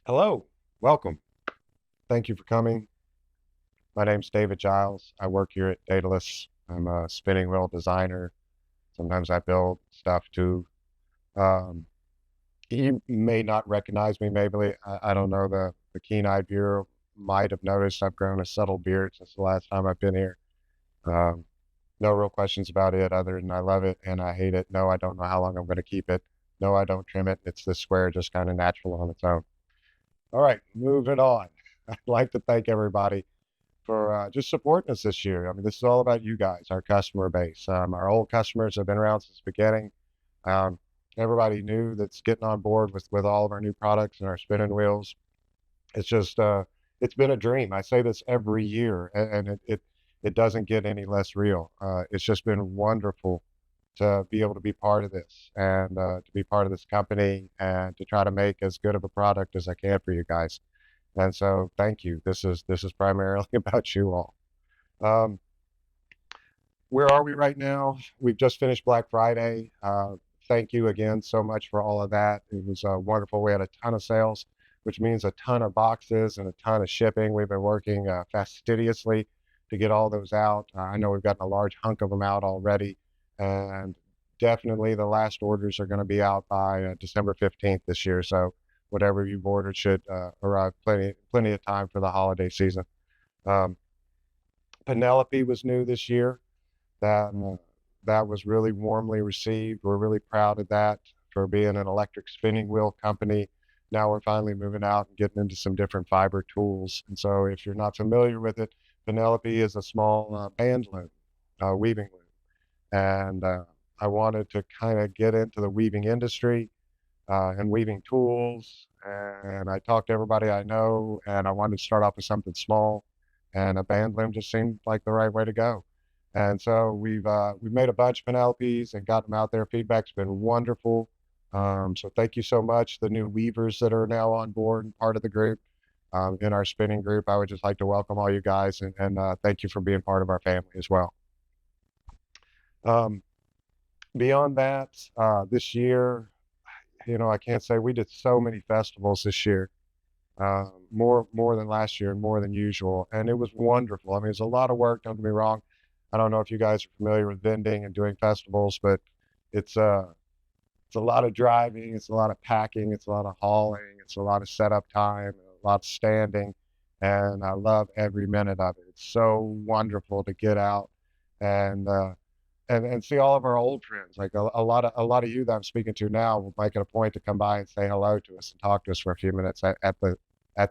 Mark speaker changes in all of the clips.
Speaker 1: Hello, welcome. Thank you for coming. My name's David Giles. I work here at Daedalus. I'm a spinning wheel designer. Sometimes I build stuff too. Um, you may not recognize me, maybe. I don't know. The keen-eyed viewer might have noticed I've grown a subtle beard since the last time I've been here. Um, no real questions about it other than I love it and I hate it. No, I don't know how long I'm going to keep it. No, I don't trim it. It's this square, just kind of natural on its own. All right, moving on. I'd like to thank everybody for just supporting us this year. I mean, this is all about you guys, our customer base. Our old customers have been around since the beginning. Um, Everybody new that's getting on board with all of our new products and our spinning wheels. It's just, it's been a dream. I say this every year, and it doesn't get any less real. It's just been wonderful to be able to be part of this and to be part of this company and to try to make as good of a product as I can for you guys. And so, thank you. This is primarily about you all. Um, where are we right now? We've just finished Black Friday. Thank you again so much for all of that. It was wonderful. We had a ton of sales, which means a ton of boxes and a ton of shipping. We've been working fastidiously to get all those out. I know we've gotten a large hunk of them out already, and definitely the last orders are going to be out by December 15th this year. So whatever you've ordered should arrive plenty of time for the holiday season. Um, Penelope was new this year. That was really warmly received. We're really proud of that for being an electric spinning wheel company. Now we're finally moving out and getting into some different fiber tools. And so if you're not familiar with it, Penelope is a small band loom, weaving loom. And I wanted to kind of get into the weaving industry and weaving tools. And I talked to everybody I know, and I wanted to start off with something small. And a band loom just seemed like the right way to go. And so we've made a bunch of Penelopes and got them out there. Feedback's been wonderful. So thank you so much. The new weavers that are now on board and part of the group in our spinning group. I would just like to welcome all you guys and thank you for being part of our family as well. Um, Beyond that, this year, I can't say we did so many festivals this year, more than last year and more than usual, and it was wonderful. I mean, it's a lot of work. Don't get me wrong. I don't know if you guys are familiar with vending and doing festivals, but it's it's a lot of driving, it's a lot of packing, it's a lot of hauling, it's a lot of setup time, a lot of standing, and I love every minute of it. It's so wonderful to get out and and see all of our old friends. Like a lot of you that I'm speaking to now will make it a point to come by and say hello to us and talk to us for a few minutes at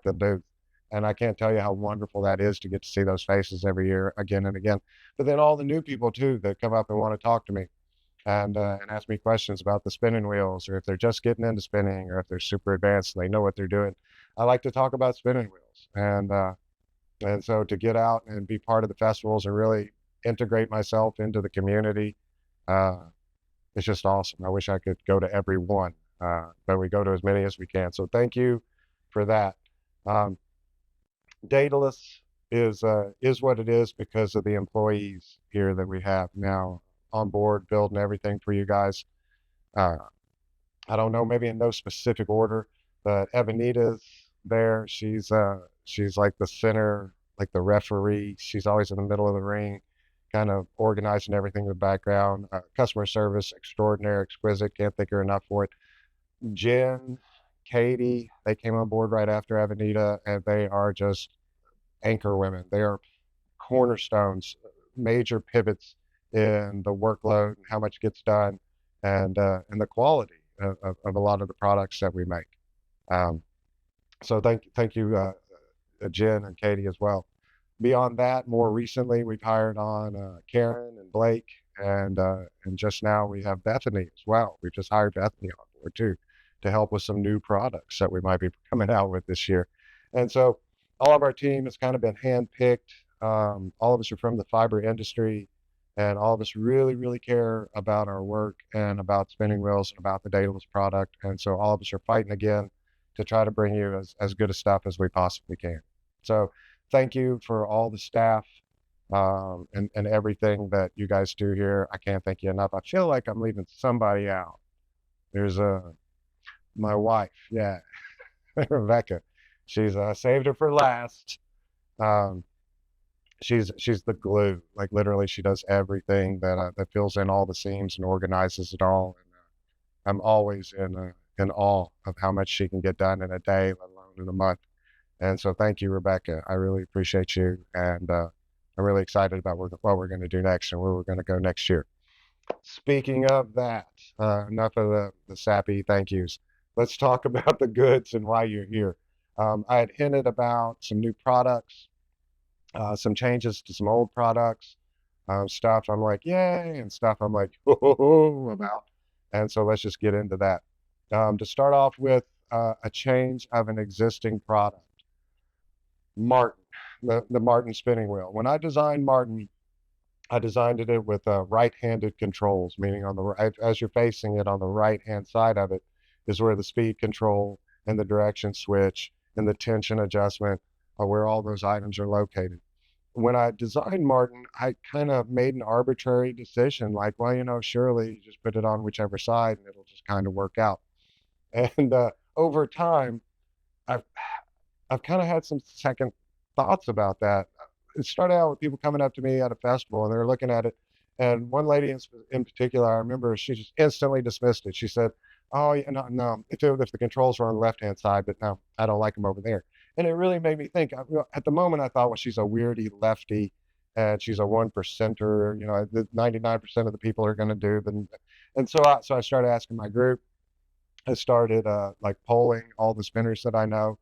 Speaker 1: the booth. And I can't tell you how wonderful that is to get to see those faces every year again and again. But then all the new people too that come up and want to talk to me and ask me questions about the spinning wheels, or if they're just getting into spinning, or if they're super advanced and they know what they're doing. I like to talk about spinning wheels, and so to get out and be part of the festivals and really integrate myself into the community, uh, it's just awesome. I wish I could go to every one, but we go to as many as we can. So thank you for that. Um, Daedalus is what it is because of the employees here that we have now on board, building everything for you guys. Uh, I don't know, maybe in no specific order, but Evanita's there. She's like the center, like the referee. She's always in the middle of the ring, kind of organizing everything in the background. Customer service extraordinary, exquisite. Can't thank her enough for it. Jen, Katie, they came on board right after Avenita, and they are just anchor women. They are cornerstones, major pivots in the workload and how much gets done, and the quality of a lot of the products that we make. Um, so thank you, Jen and Katie as well. Beyond that, more recently, we've hired on Karen and Blake, and just now we have Bethany as well. We've just hired Bethany on board too to help with some new products that we might be coming out with this year. And so all of our team has kind of been handpicked. All of us are from the fiber industry, and all of us really, really care about our work and about spinning wheels and about the Daedalus product. And so all of us are fighting again to try to bring you as good a stuff as we possibly can. So thank you for all the staff and everything that you guys do here. I can't thank you enough. I feel like I'm leaving somebody out. There's my wife. Yeah. Rebecca. She's saved her for last. Um, she's the glue. Like literally, she does everything that fills in all the seams and organizes it all. And I'm always in awe of how much she can get done in a day, let alone in a month. And so, thank you, Rebecca. I really appreciate you, and I'm really excited about what we're going to do next and where we're going to go next year. Speaking of that, enough of the sappy thank yous. Let's talk about the goods and why you're here. I had hinted about some new products, some changes to some old products, stuff I'm like, yay, and stuff I'm like, oh, about. And so let's just get into that. To start off with a change of an existing product, Martin, the Martin spinning wheel. When I designed Martin, I designed it with right-handed controls, meaning on the right, as you're facing it on the right-hand side of it is where the speed control and the direction switch and the tension adjustment are where all those items are located. When I designed Martin, I kind of made an arbitrary decision, like, well, surely you just put it on whichever side and it'll just kind of work out. And over time, I've I've kind of had some second thoughts about that. It started out with people coming up to me at a festival and they were looking at it. And one lady in particular, I remember she just instantly dismissed it. She said, oh, yeah, no, no, if the controls were on the left-hand side, but no, I don't like them over there. And it really made me think. At the moment, I thought, well, she's a weirdy lefty and she's a one percenter. The 99% of the people are going to do. And so I started asking my group. I started like polling all the spinners that I know.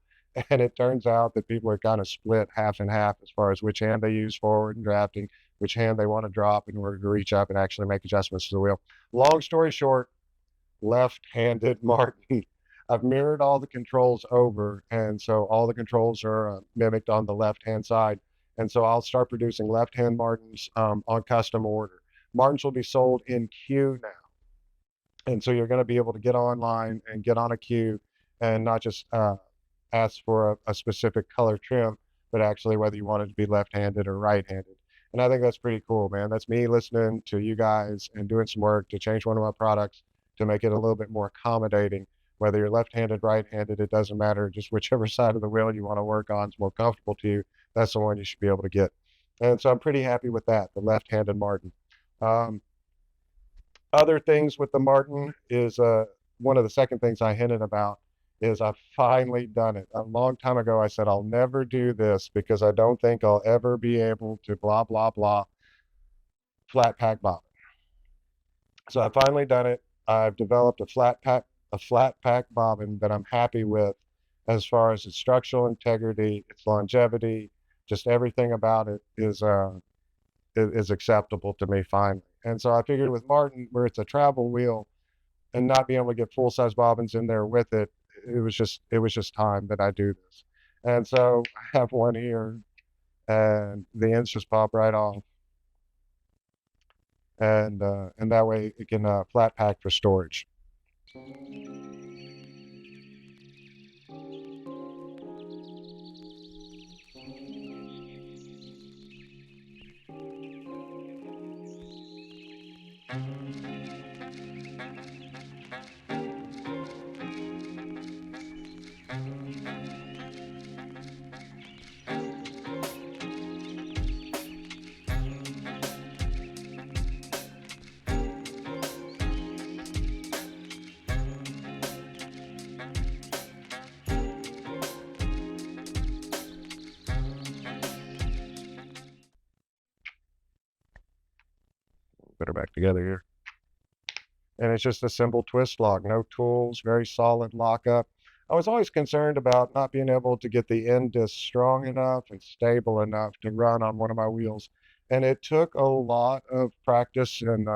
Speaker 1: And it turns out that people are kind of split half and half as far as which hand they use forward and drafting, which hand they want to drop in order to reach up and actually make adjustments to the wheel. Long story short, left-handed Martin. I've mirrored all the controls over, and so all the controls are mimicked on the left-hand side. And so I'll start producing left-hand Martins on custom order. Martins will be sold in queue now. And so you're going to be able to get online and get on a queue and not just ask for a specific color trim, but actually whether you want it to be left-handed or right-handed. And I think that's pretty cool, man. That's me listening to you guys and doing some work to change one of my products to make it a little bit more accommodating. Whether you're left-handed, right-handed, it doesn't matter. Just whichever side of the wheel you want to work on is more comfortable to you, that's the one you should be able to get. And so I'm pretty happy with that, the left-handed Martin. Other things with the Martin is one of the second things I hinted about is I've finally done it. A long time ago, I said, I'll never do this because I don't think I'll ever be able to blah, blah, blah, flat pack bobbin. So I've finally done it. I've developed a flat pack bobbin that I'm happy with as far as its structural integrity, its longevity, just everything about it is acceptable to me finally. And so I figured with Martin, where it's a travel wheel and not being able to get full-size bobbins in there with it, it was just time that I do this. And so I have one here and the ends just pop right off. And that way it can flat pack for storage. Put her back together here. And it's just a simple twist lock, no tools, very solid lockup. I was always concerned about not being able to get the end disc strong enough and stable enough to run on one of my wheels. And it took a lot of practice and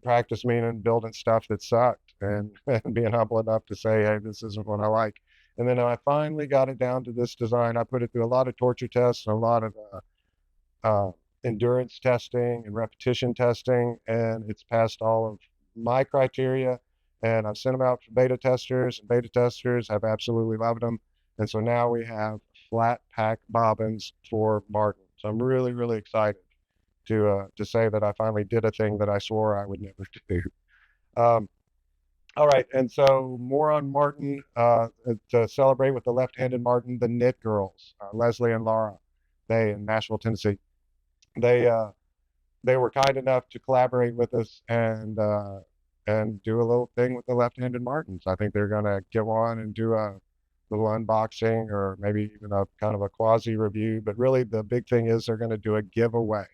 Speaker 1: practice meaning building stuff that sucked and being humble enough to say, hey, this isn't what I like. And then I finally got it down to this design. I put it through a lot of torture tests and a lot of endurance testing and repetition testing, and it's passed all of my criteria. And I've sent them out for beta testers, and beta testers have absolutely loved them. And so now we have flat pack bobbins for Martin. So I'm really, really excited to say that I finally did a thing that I swore I would never do. All right, and so more on Martin to celebrate with the left-handed Martin, the Knit Girls, Leslie and Laura, they in Nashville, Tennessee. They they were kind enough to collaborate with us and do a little thing with the left-handed Martins. I think they're gonna go on and do a little unboxing or maybe even a kind of a quasi review. But really, the big thing is they're going to do a giveaway.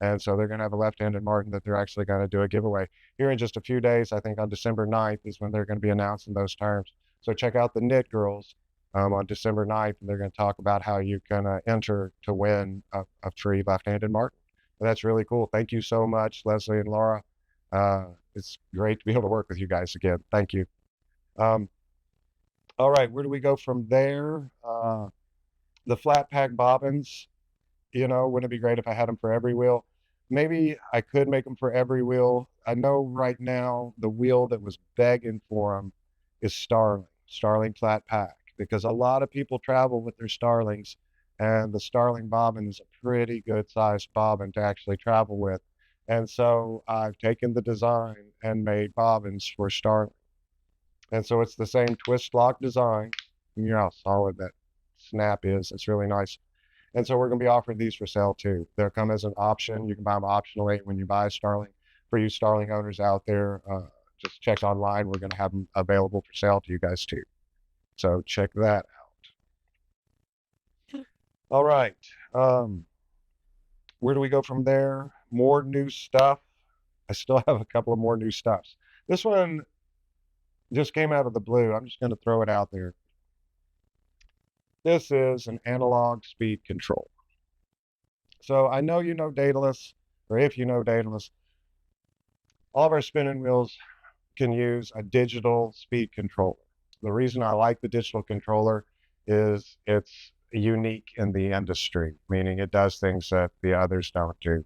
Speaker 1: And so they're going to have a left-handed Martin that they're actually going to do a giveaway here in just a few days. I think on December 9th is when they're going to be announcing those terms. So check out the Knit Girls on December 9th, and they're going to talk about how you can enter to win a free left-handed Martin. And that's really cool. Thank you so much, Leslie and Laura. It's great to be able to work with you guys again. Thank you. Um, all right, where do we go from there? The flat pack bobbins, wouldn't it be great if I had them for every wheel? Maybe I could make them for every wheel. I know right now the wheel that was begging for them is Starling flat pack, because a lot of people travel with their Starlings, and the Starling bobbin is a pretty good sized bobbin to actually travel with. And so I've taken the design and made bobbins for Starling. And so it's the same twist lock design. You know how solid that snap is. It's really nice. And so we're going to be offering these for sale too. They'll come as an option. You can buy them optionally when you buy a Starling. For you Starling owners out there, just check online. We're going to have them available for sale to you guys too. So check that out. All right. Where do we go from there? More new stuff. I still have a couple of more new stuffs. This one just came out of the blue. I'm just going to throw it out there. This is an analog speed control. So I know you know Daedalus, or if you know Daedalus, all of our spinning wheels can use a digital speed controller. The reason I like the digital controller is it's unique in the industry, meaning it does things that the others don't do.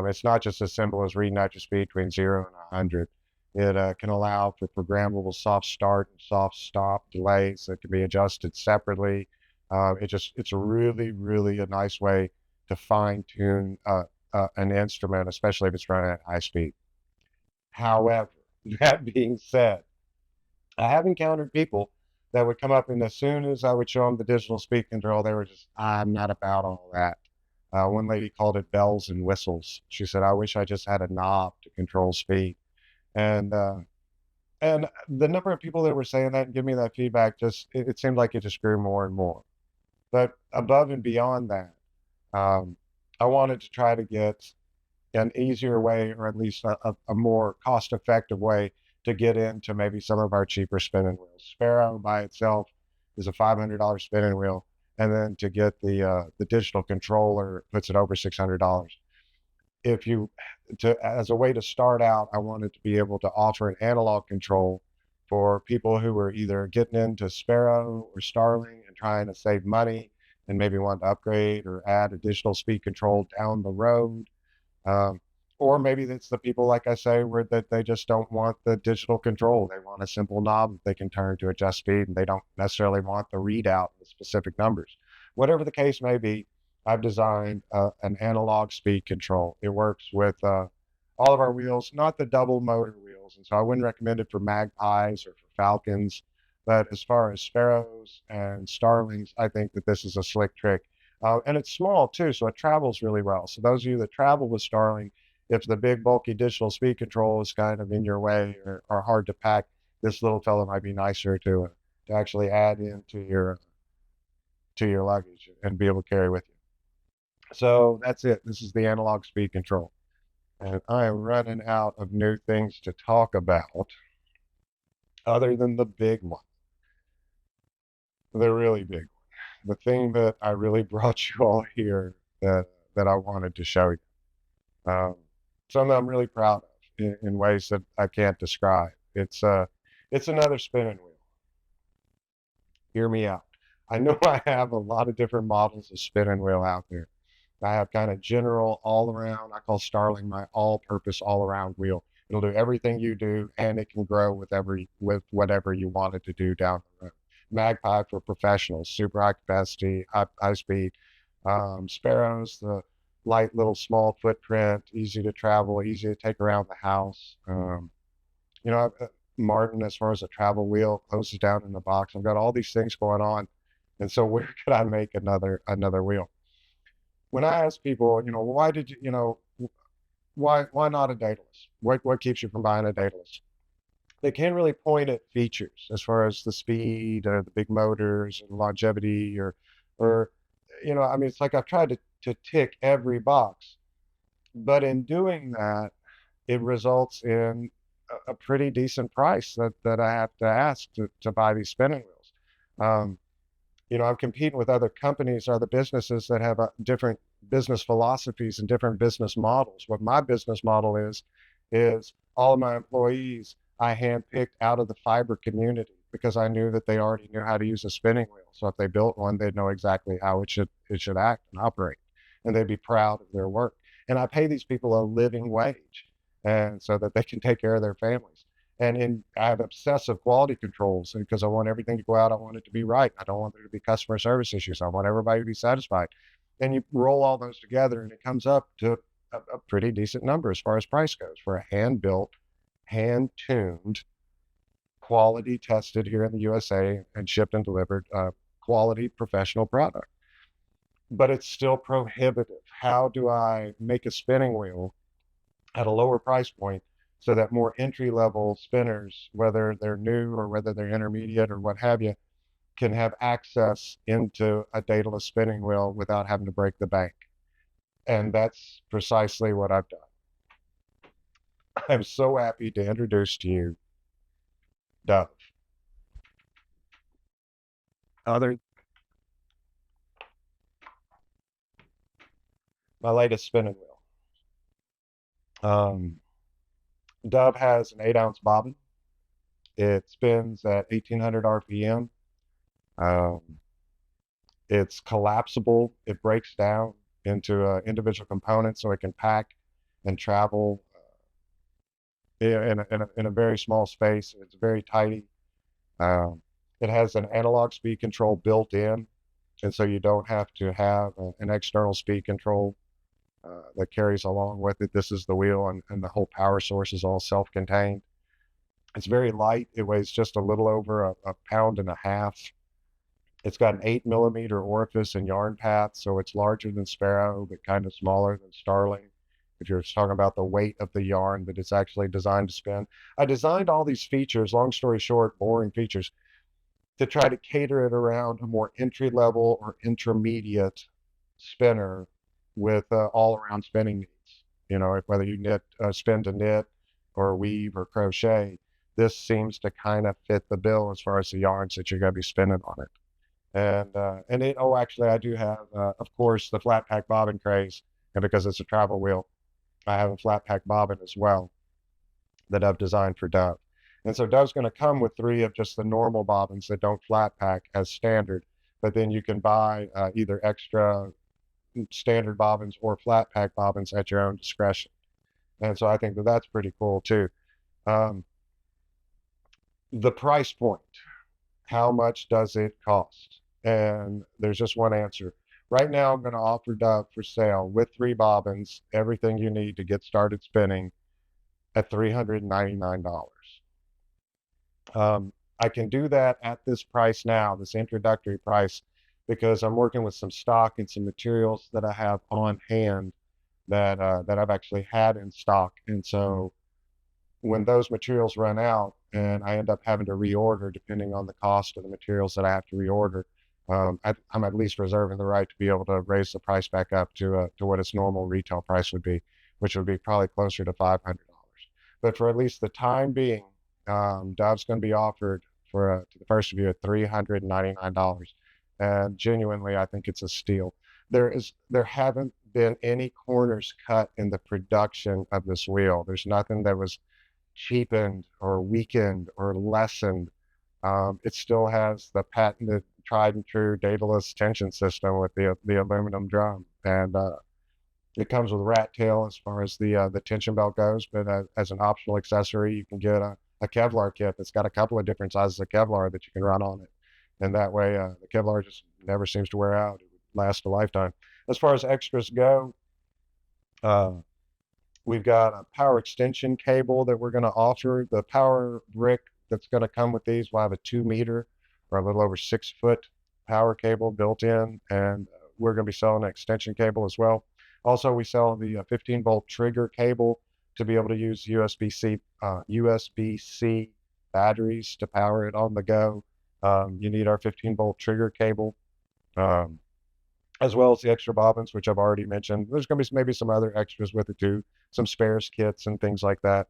Speaker 1: It's not just as simple as reading out your speed between 0 and 100. It can allow for programmable soft start and soft stop delays that can be adjusted separately. It's a really, really a nice way to fine tune an instrument, especially if it's running at high speed. However, that being said, I have encountered people that would come up, and as soon as I would show them the digital speed control, they were just, I'm not about all that. One lady called it bells and whistles. She said, I wish I just had a knob to control speed. And and the number of people that were saying that and giving me that feedback, it seemed like it just grew more and more. But above and beyond that, um, I wanted to try to get an easier way, or at least a more cost-effective way to get into maybe some of our cheaper spinning wheels. Sparrow by itself is a $500 spinning wheel, and then to get the digital controller puts it over $600. If you to As a way to start out, I wanted to be able to offer an analog control for people who were either getting into Sparrow or Starling and trying to save money and maybe want to upgrade or add additional speed control down the road. Um, or maybe it's the people, like I say, where that they just don't want the digital control. They want a simple knob that they can turn to adjust speed, and they don't necessarily want the readout with specific numbers. Whatever the case may be, I've designed an analog speed control. It works with all of our wheels, not the double motor wheels. And so I wouldn't recommend it for magpies or for falcons. But as far as sparrows and starlings, I think that this is a slick trick. And it's small too, so it travels really well. So those of you that travel with Starling, if the big bulky digital speed control is kind of in your way or hard to pack, this little fella might be nicer to actually add into your luggage and be able to carry with you. So that's it. This is the analog speed control. And I am running out of new things to talk about other than the big one, the really big one, the thing that I really brought you all here that I wanted to show you. Something I'm really proud of in ways that I can't describe. It's another spinning wheel. Hear me out. I know I have a lot of different models of spinning wheel out there. I have kind of general all around. I call Starling my all-purpose all-around wheel. It'll do everything you do, and it can grow with whatever you want it to do down the road. Magpie for professionals, super high capacity, high speed. Sparrows, the light little small footprint, easy to travel, easy to take around the house. You know, Martin as far as a travel wheel closes down in the box. I've got all these things going on. And so where could I make another wheel? When I ask people, why did you, why not a Daedalus? What keeps you from buying a Daedalus? They can't really point at features as far as the speed or the big motors and longevity or, I mean, it's like I've tried to tick every box, but in doing that, it results in a pretty decent price that I have to ask to buy these spinning wheels. Um, I'm competing with other companies, other businesses that have different business philosophies and different business models. What my business model is all of my employees I handpicked out of the fiber community because I knew that they already knew how to use a spinning wheel. So if they built one, they'd know exactly how it should act and operate, and they'd be proud of their work. And I pay these people a living wage, and so that they can take care of their families. I have obsessive quality controls because I want everything to go out. I want it to be right. I don't want there to be customer service issues. I want everybody to be satisfied. And you roll all those together and it comes up to a pretty decent number as far as price goes for a hand-built, hand-tuned, quality tested here in the USA and shipped and delivered quality professional product. But it's still prohibitive. How do I make a spinning wheel at a lower price point so that more entry-level spinners, whether they're new or whether they're intermediate or what have you, can have access into a Daedalus spinning wheel without having to break the bank? And that's precisely what I've done. I'm so happy to introduce to you Dove. My latest spinning wheel. Dove has an 8-ounce bobbin. It spins at 1800 RPM. It's collapsible. It breaks down into individual components so it can pack and travel in a very small space. It's very tidy. It has an analog speed control built in, and so you don't have to have an external speed control that carries along with it. This is the wheel, and the whole power source is all self-contained. It's very light. It weighs just a little over a pound and a half. It's got an 8 millimeter orifice and yarn path, so it's larger than Sparrow, but kind of smaller than Starling. If you're talking about the weight of the yarn that it's actually designed to spin. I designed all these features, long story short, boring features, to try to cater it around a more entry-level or intermediate spinner with all-around spinning needs. Whether you spin to knit or weave or crochet, this seems to kind of fit the bill as far as the yarns that you're going to be spinning on it. Actually, I do have, of course, the flat pack bobbin craze, and because it's a travel wheel, I have a flat pack bobbin as well that I've designed for Dove. And so Dove's going to come with 3 of just the normal bobbins that don't flat pack as standard, but then you can buy either extra standard bobbins or flat pack bobbins at your own discretion. And so I think that that's pretty cool too. The price point, how much does it cost? And there's just one answer. Right now, I'm going to offer Dove for sale with 3 bobbins, everything you need to get started spinning at $399. I can do that at this price now, this introductory price, because I'm working with some stock and some materials that I have on hand that I've actually had in stock. And so when those materials run out and I end up having to reorder, depending on the cost of the materials that I have to reorder, I'm at least reserving the right to be able to raise the price back up to what its normal retail price would be, which would be probably closer to $500. But for at least the time being, Dove's going to be offered to the first of you at $399. And genuinely, I think it's a steal. There haven't been any corners cut in the production of this wheel. There's nothing that was cheapened or weakened or lessened. It still has the patented, tried and true Daedalus tension system with the aluminum drum, and it comes with rat tail as far as the tension belt goes. But as an optional accessory, you can get a Kevlar kit that's got a couple of different sizes of Kevlar that you can run on it, and that way the Kevlar just never seems to wear out. It would last a lifetime. As far as extras go, We've got a power extension cable that we're going to offer. The power brick that's going to come with these will have a 2 meter or a little over 6 foot power cable built in, and we're going to be selling an extension cable as well. Also, we sell the 15-volt trigger cable to be able to use USB-C batteries to power it on the go. You need our 15-volt trigger cable. Um, as well as the extra bobbins, which I've already mentioned. There's going to be maybe some other extras with it too, some spares kits and things like that.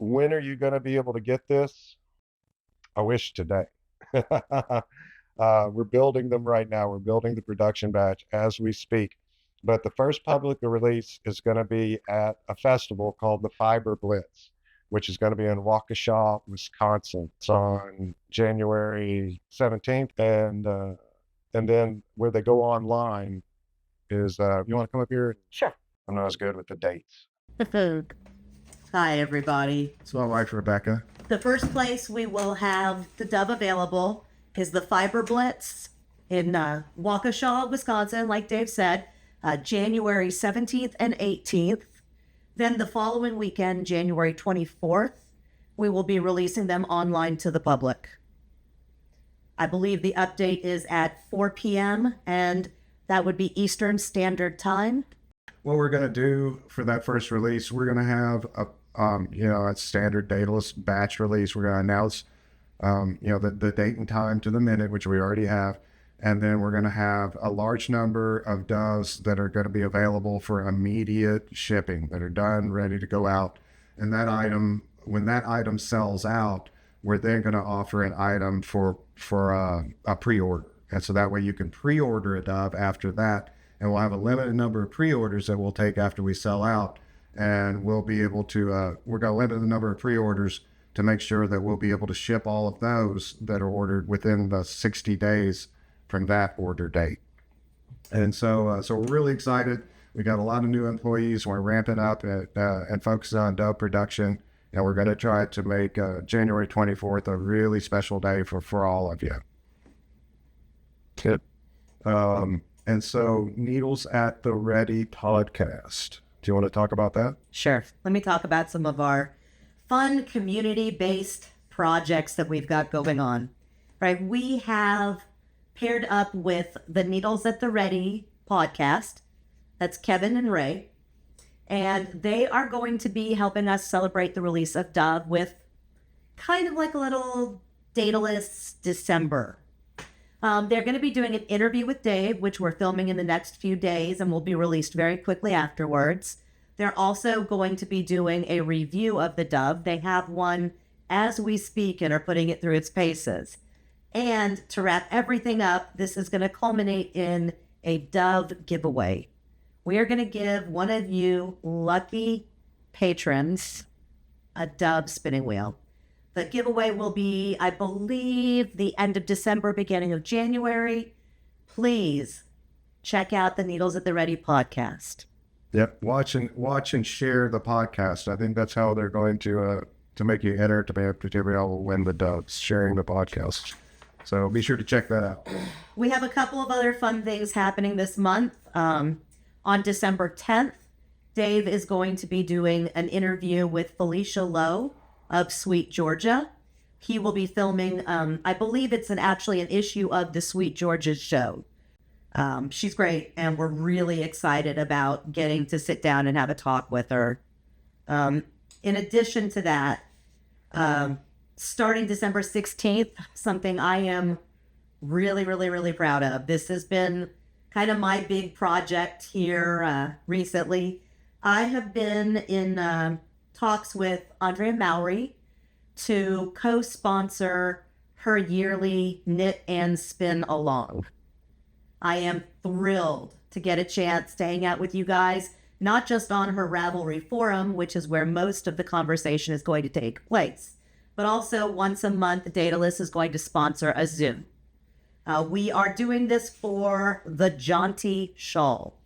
Speaker 1: When are you going to be able to get this? I wish today. We're building them right now. We're building the production batch as we speak. But the first public release is going to be at a festival called the Fiber Blitz, which is going to be in Waukesha, Wisconsin. It's on January 17th, and then where they go online is you want to come up here?
Speaker 2: Sure.
Speaker 1: I'm not as good with the dates.
Speaker 2: Hi, everybody.
Speaker 1: It's my wife, Rebecca.
Speaker 2: The first place we will have the dove available is the Fiber Blitz in Waukesha, Wisconsin, like Dave said, January 17th and 18th. Then the following weekend, January 24th, we will be releasing them online to the public. I believe the update is at 4 p.m., and that would be Eastern Standard Time.
Speaker 1: What we're going to do for that first release, we're going to have a standard Daedalus batch release. We're going to announce, the date and time to the minute, which we already have. And then we're going to have a large number of doves that are going to be available for immediate shipping, that are done, ready to go out. And that item, when that item sells out, we're then going to offer an item for a pre-order. And so that way you can pre-order a dove after that. And we'll have a limited number of pre-orders that we'll take after we sell out. And we'll be able to, we're going to limit the number of pre-orders to make sure that we'll be able to ship all of those that are ordered within the 60 days from that order date. And so we're really excited. We got a lot of new employees. We're ramping up and focusing on dove production. And we're going to try to make January 24th a really special day for all of you. Good. And so Needles at the Ready podcast. Do you want to talk about that?
Speaker 2: Sure. Let me talk about some of our fun community-based projects that we've got going on. Right? We have paired up with the Needles at the Ready podcast. That's Kevin and Ray. And they are going to be helping us celebrate the release of Dove with kind of like a little Daedalus December. They're going to be doing an interview with Dave, which we're filming in the next few days and will be released very quickly afterwards. They're also going to be doing a review of the Dove. They have one as we speak and are putting it through its paces. And to wrap everything up, this is going to culminate in a Dove giveaway. We are going to give one of you lucky patrons a Dove spinning wheel. The giveaway will be, I believe, the end of December, beginning of January. Please check out the Needles at the Ready podcast.
Speaker 1: Yep. Watch and share the podcast. I think that's how they're going to make you enter to be able to win the doves, sharing the podcast. So be sure to check that out.
Speaker 2: We have a couple of other fun things happening this month. On December 10th, Dave is going to be doing an interview with Felicia Lowe of SweetGeorgia. He will be filming, I believe it's actually an issue of the SweetGeorgia Show. She's great, and we're really excited about getting to sit down and have a talk with her. In addition to that, starting December 16th, something I am really, really, really proud of. This has been kind of my big project here recently. I have been in talks with Andrea Mowry to co-sponsor her yearly Knit and Spin Along. I am thrilled to get a chance to hang out with you guys, not just on her Ravelry forum, which is where most of the conversation is going to take place, but also once a month, Daedalus is going to sponsor a Zoom. We are doing this for the Jaunty shawl.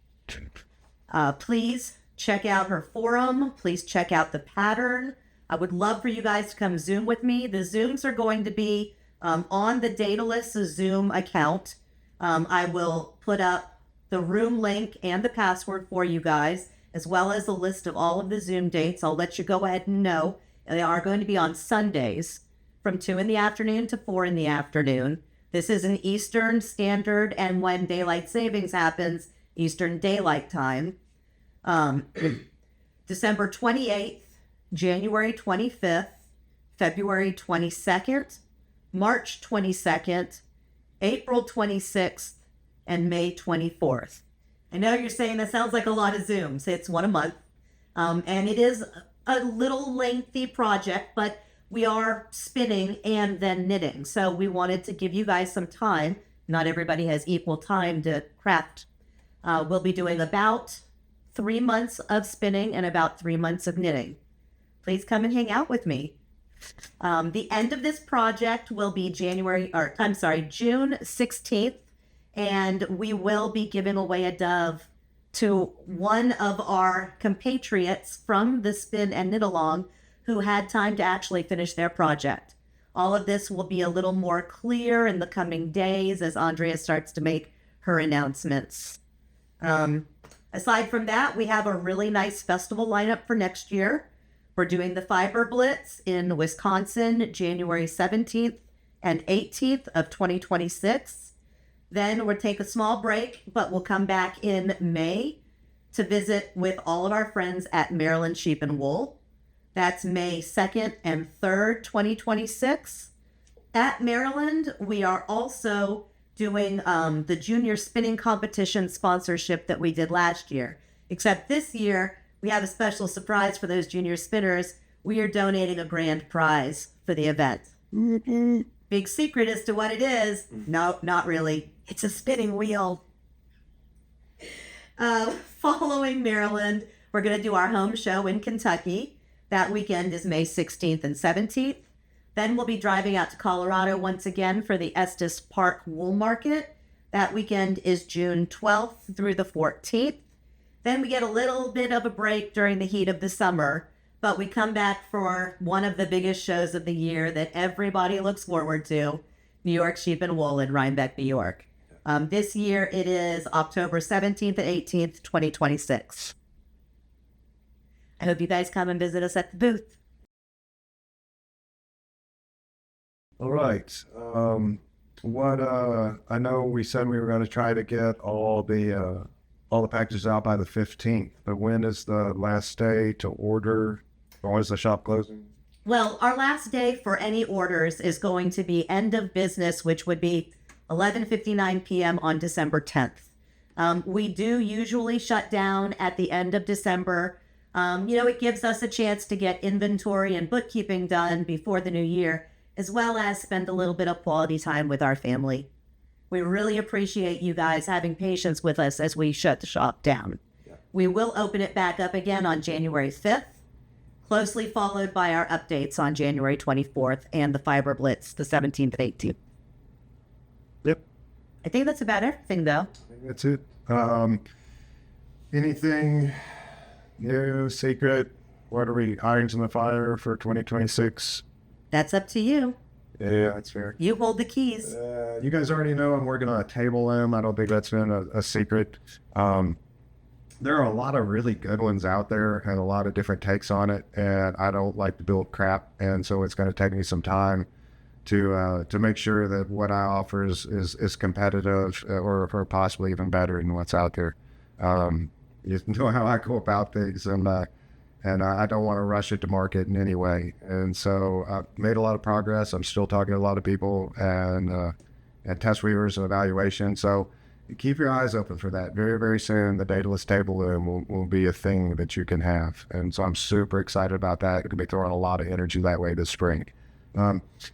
Speaker 2: Please check out her forum. Please check out the pattern. I would love for you guys to come Zoom with me. The Zooms are going to be on the Daedalus Zoom account. I will put up the room link and the password for you guys, as well as a list of all of the Zoom dates. I'll let you go ahead and know. They are going to be on Sundays from 2 in the afternoon to 4 in the afternoon. This is an Eastern Standard, and when daylight savings happens, Eastern Daylight Time. December 28th, January 25th, February 22nd, March 22nd, April 26th, and May 24th. I know you're saying that sounds like a lot of Zooms. It's one a month. And it is a little lengthy project, but we are spinning and then knitting. So we wanted to give you guys some time. Not everybody has equal time to craft. We'll be doing about 3 months of spinning and about 3 months of knitting. Please come and hang out with me. The end of this project will be June 16th, and we will be giving away a dove to one of our compatriots from the Spin and Knit Along who had time to actually finish their project. All of this will be a little more clear in the coming days as Andrea starts to make her announcements. Aside from that, we have a really nice festival lineup for next year. We're doing the Fiber Blitz in Wisconsin, January 17th and 18th of 2026. Then we'll take a small break, but we'll come back in May to visit with all of our friends at Maryland Sheep and Wool. That's May 2nd and 3rd, 2026. At Maryland, we are also doing the junior spinning competition sponsorship that we did last year. Except this year, we have a special surprise for those junior spinners. We are donating a grand prize for the event. Big secret as to what it is. No, not really. It's a spinning wheel. Following Maryland, we're going to do our home show in Kentucky. That weekend is May 16th and 17th. Then we'll be driving out to Colorado once again for the Estes Park Wool Market. That weekend is June 12th through the 14th. Then we get a little bit of a break during the heat of the summer, but we come back for one of the biggest shows of the year that everybody looks forward to, New York Sheep and Wool in Rhinebeck, New York. This year it is October 17th and 18th, 2026. I hope you guys come and visit us at the booth.
Speaker 1: All right. I know we said we were going to try to get all the packages out by the 15th, but when is the last day to order? Or when is the shop closing?
Speaker 2: Well, our last day for any orders is going to be end of business, which would be 11:59 p.m. on December 10th. We do usually shut down at the end of December. It gives us a chance to get inventory and bookkeeping done before the new year, as well as spend a little bit of quality time with our family. We really appreciate you guys having patience with us as we shut the shop down. Yeah. We will open it back up again on January 5th, closely followed by our updates on January 24th and the Fiber Blitz, the 17th and 18th.
Speaker 1: Yep.
Speaker 2: I think that's about everything, though.
Speaker 1: I think that's it. Anything new, secret? What are we, irons in the fire for 2026?
Speaker 2: That's up to you.
Speaker 1: Yeah, that's fair.
Speaker 2: You hold the keys.
Speaker 1: You guys already know I'm working on a table limb. I don't think that's been a secret. There are a lot of really good ones out there and a lot of different takes on it, and I don't like to build crap, and so it's going to take me some time to make sure that what I offer is competitive or possibly even better than what's out there. You know how I go about things, and I don't want to rush it to market in any way. And so I've made a lot of progress. I'm still talking to a lot of people and test weavers and evaluation. So keep your eyes open for that. Very, very soon, the Daedalus table loom will be a thing that you can have. And so I'm super excited about that. Going to be throwing a lot of energy that way this spring.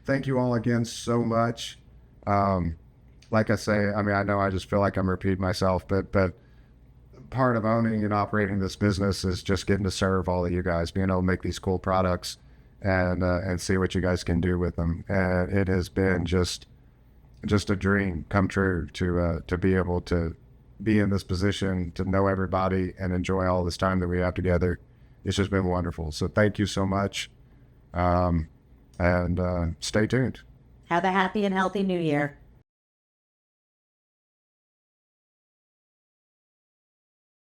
Speaker 1: Thank you all again so much. Like I say, I know I just feel like I'm repeating myself, but part of owning and operating this business is just getting to serve all of you guys, being able to make these cool products and see what you guys can do with them. And it has been just a dream come true to be able to be in this position, to know everybody and enjoy all this time that we have together. It's just been wonderful. So thank you so much. And stay tuned.
Speaker 2: Have a happy and healthy new year.